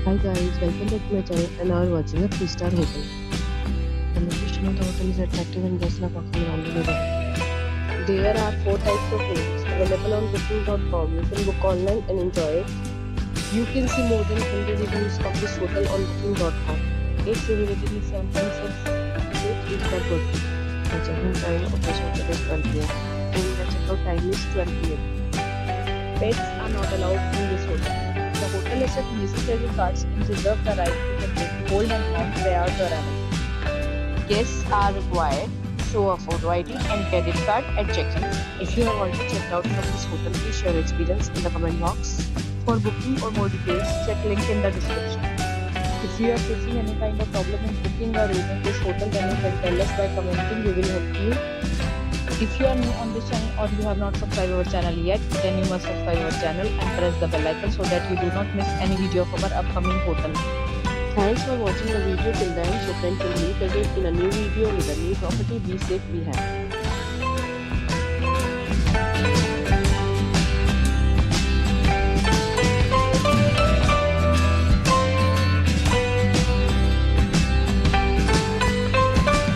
Hi guys, welcome back to my channel and now we're watching a 3-star hotel. The location of the hotel is attractive and guests love walking around the neighborhood. There are 4 types of rooms available on booking.com. You can book online and enjoy it. You can see more than 100 reviews of this hotel on booking.com. Its availability is 7.6. It is that good. The check-in time of this hotel is 12 p.m. and the check-out time is 12 p.m. Pets are not allowed in this hotel. The hotel accepts necessary cards and reserves the right to take hold and count prior to arrival. Guests are required to show a photo ID and credit card at check-in. If you have already checked out from this hotel, please share your experience in the comment box. For booking or more details, check link in the description. If you are facing any kind of problem in booking or using this hotel, then you can tell us by commenting. We will help you. If you are new on this channel or you have not subscribed our channel yet, then you must subscribe our channel and press the bell icon so that you do not miss any video of our upcoming hotel. Thanks for watching the video till the end. So friends, will meet again in a new video with a new property. Be safe, be happy.